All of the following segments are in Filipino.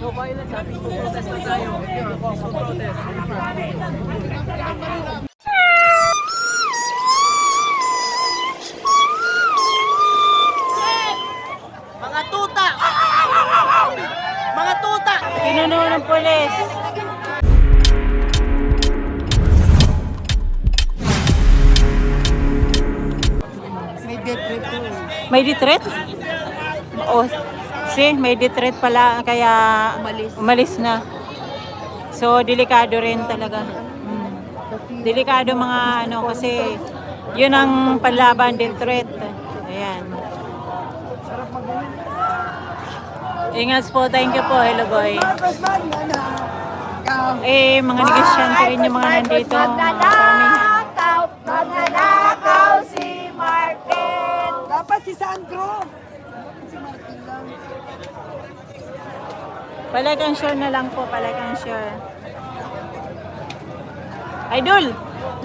No violence, sabi ko, protest lang tayo. Peaceful protest. Mga tuta! Mga tuta! Pinuno ng pulis. May death threat to. May detret? Oh, may detret pala kaya umalis na. So delikado rin talaga. Delikado mga ano kasi yun ang panlaban detret. Ayan. Ingat po, thank you po, hello boy. Mga negosyante rin yung mga nandito. Magnanakaw si Martin. Dapat si Sandro. Si Martin lang. Like and share na lang po, like and share. Idol!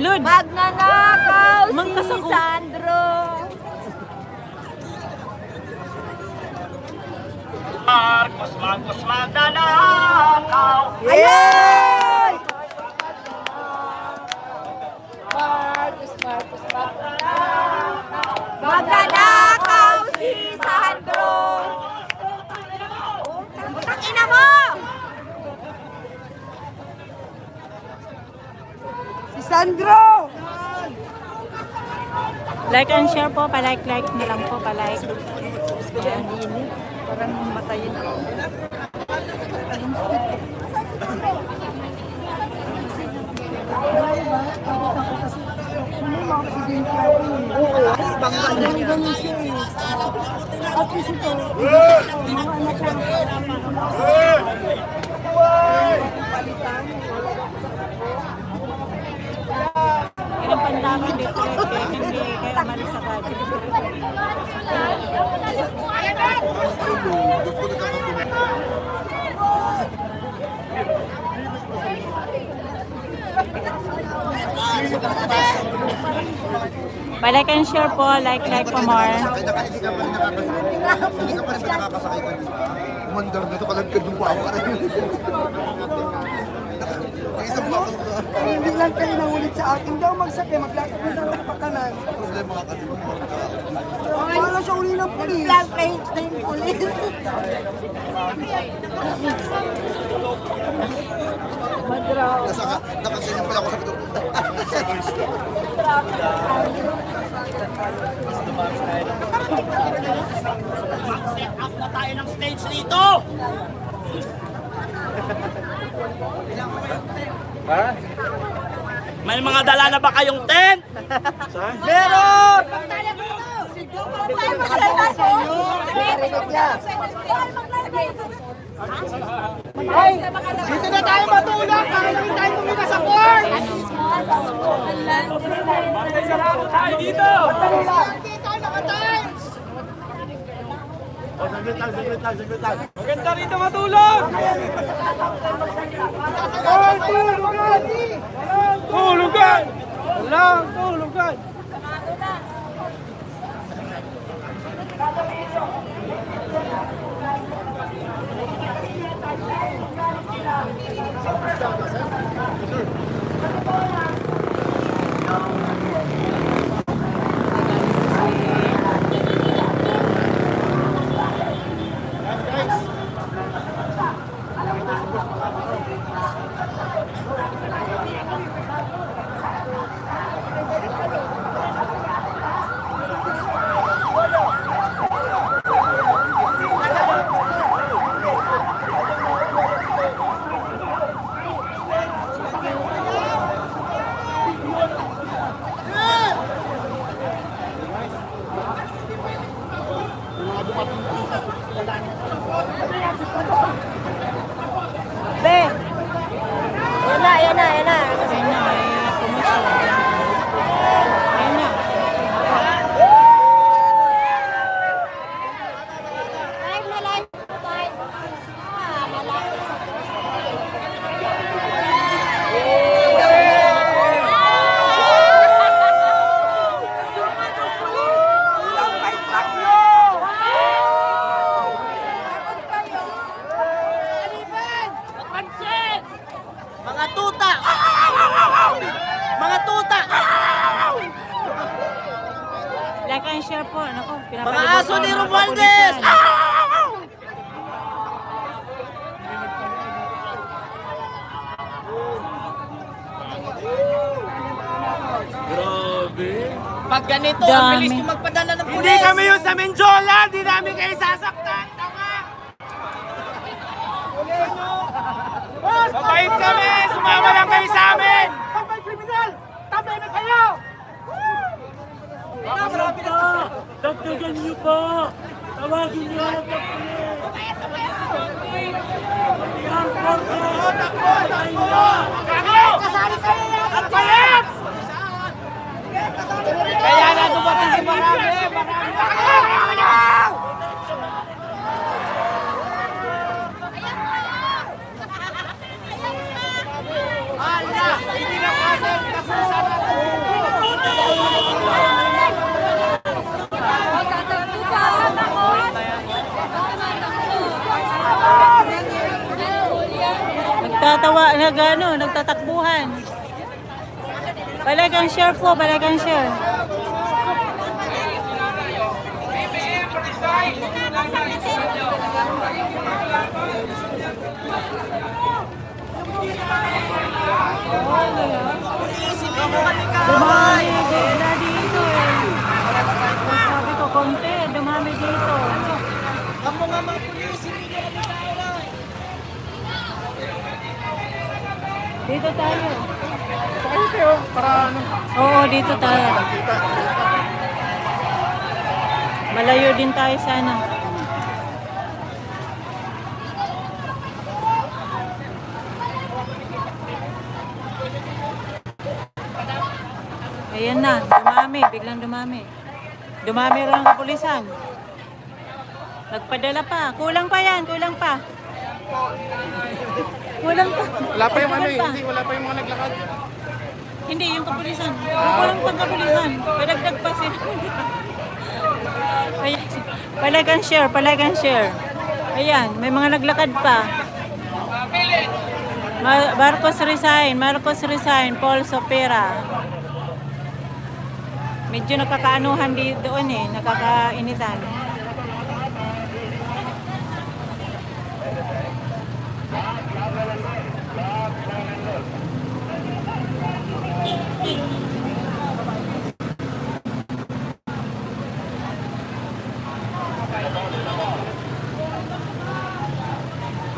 Lud! Magnanakaw Mangkas si ako. Sandro. Marcos magnanakaw. Ayan! Magnanakaw si Sandro. Putang ina mo! Si Sandro! Like and share po, like na lang po, like. Ayan. Parang matayin ako. Bangga na niya. At least ito, mga anak Yan ang panlaban dito, kaya hindi kayo umalis sa body. Like and share po, like for more. Hindi ka pa rin nakakasakay ko. Umandar na ito, kalagkad ng bawa ka rin. Ang isang bako ko. Hindi lang kayo nangulit sa akin daw magsakay, maglakad na sa pakanan. Problema ka kasi. Wala siya uli ng pulis. Black plate na yung pulis. Nakaganyan pala ako sa pito. Set up na tayo ng stage dito. May mga dala na ba kayong tent? Meron! Ay, dito na tayo matulog para hindi tayo tumina sa court! Tayo dito! Dito, nakatay! Saglit lang. Maganda rito matulog! Oh, tulugan! Tulugan! Walang tulugan! po, nako. Mga aso ni Romualdez! Grabe. Pag ganito, Dami. ang bilis ko magpadala ng pulis. Hindi kami yung sa Menjola. Hindi namin kayo sasaktan. Tama. Mabait kami. Sumama lang kayo sa amin. Pag may kriminal, tabi na kayo! Dagdagan niyo pa. Tawagin niyo ang Kasali kayo yan! Ang bayad! Kaya na dumating si Marami. Nagtatakbuhan. Palagang share po, palagang share. Dumami na dito eh. Sabi ko, konti, dumami dito. Kamu nga mga pulis, hindi ka Dito tayo. Saan kayo? Para ano? Oo, dito tayo. Malayo din tayo sana. Ayan na, dumami, biglang dumami. Dumami rin ang kapulisan. Nagpadala pa. Kulang pa yan, kulang pa. Kulang pa. Wala pa yung ano eh. Kulang pa. Hindi, wala pa yung mga naglakad. Hindi, yung kapulisan. Kulang pang kapulisan. Padagdag pa sila. Ayan. Palagan share. Ayan, may mga naglakad pa. Marcos resign, Paul Sopera. Medyo nakakaanuhan doon eh, nakakainitan.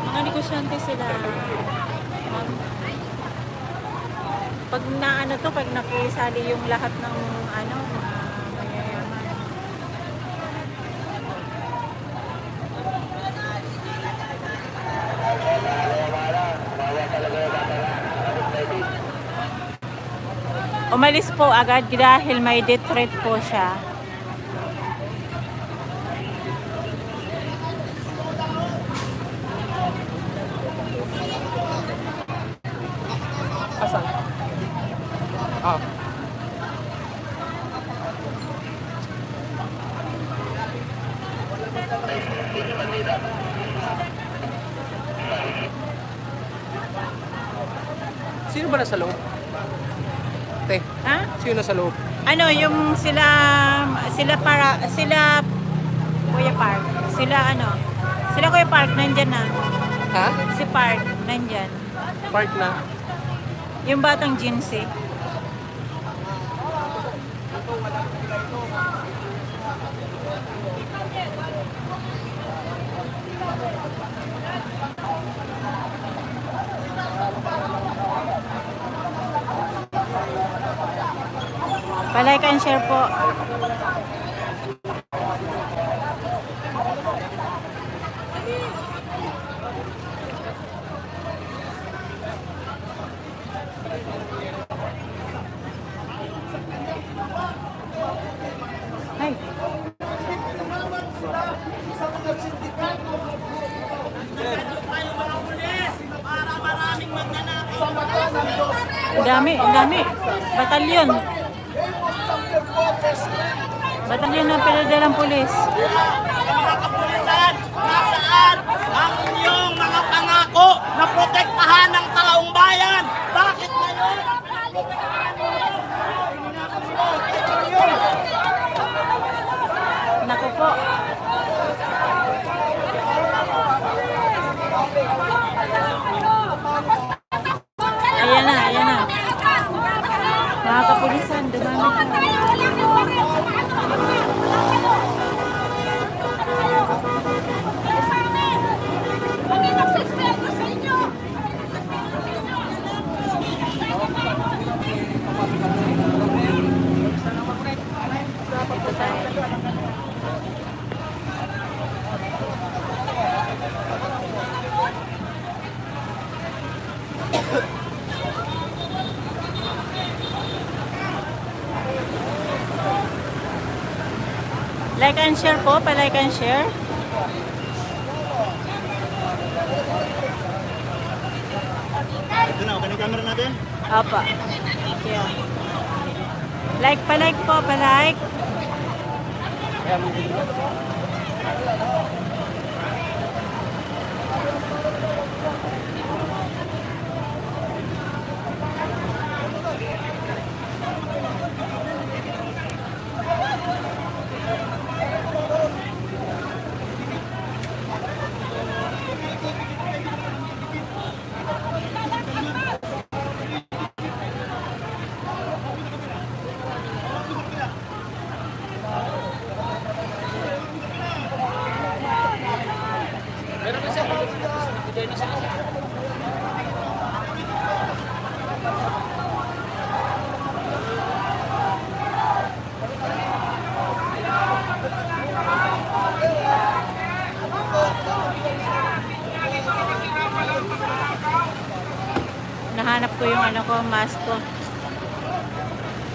Mga negosyante sila. Pag pag nakisali yung lahat ng mayayaman. Umalis po agad dahil may death threat po siya. Asan? Ah. Sino ba nasa loob? Te, Ha? sino nasa loob? Ano, yung sila Kuya Park. Sila Kuya Park nandyan na. Ha? Si Park nandyan. Park na. Yung batang Jinsey. Palike and share po. Ay. Ang dami. Batalyon ng Pinadalang Pulis. Mga kapulisan, nasaan ang inyong mga pangako na protektahan ng taong bayan? Bakit ngayon? Like and share po, pa-like and share. Ito na, okay na yung camera natin. Apa. Yeah. Like pa-like po, pa-like. Nahanap ko yung ano ko, mask ko.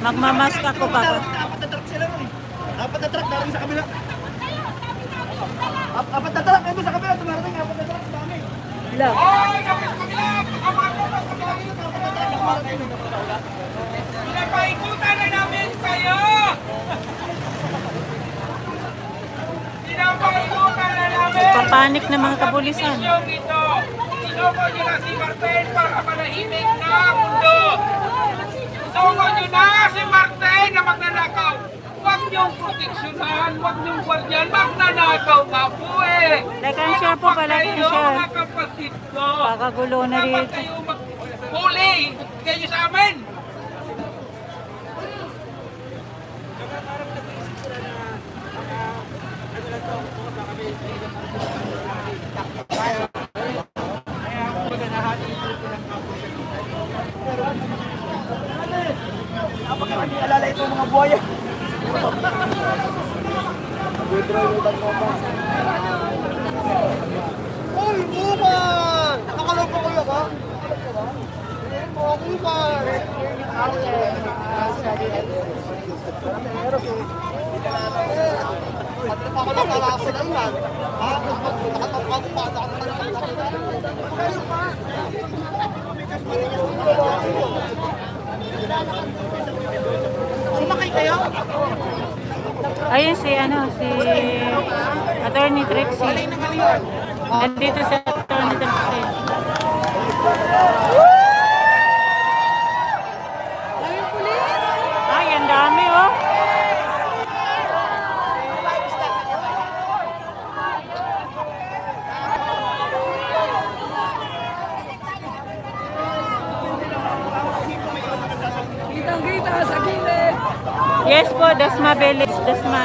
Magmamask ako bago. Apat na truck sila nun eh. Apat na truck darating sa kabila. Apat na truck nandun sa kabila. Tumarating apat na truck. Dami. Pinapaikutan na namin kayo! Pinapaikutan na namin! Papanik na mga kapulisan. Yung ito, inuko nyo na si Martin para manahimik na ang mundo! Inuko nyo na si Martin na magnanakaw! Huwag niyong proteksyonan, huwag niyong gwardiyan, magnanakaw nga po eh! Like and share po, pa-like and Kayo share. mga kapatid ko! Pakagulo na Dapat dito. kayo maghuli kayo sa amin! Alala ito mga buhaya. Uy, buman! Nakakalopo ko yun, ha? Mga buman! At ako lang nalasa na yan. Ha? Nakatapagpada ako na Sumakay kayo? Ayun si Attorney Trixie. Nandito si Attorney Trixie. Ay, ang dami oh. Kitang-kita sa gilid! Yes po, Dasma Village. Dasma.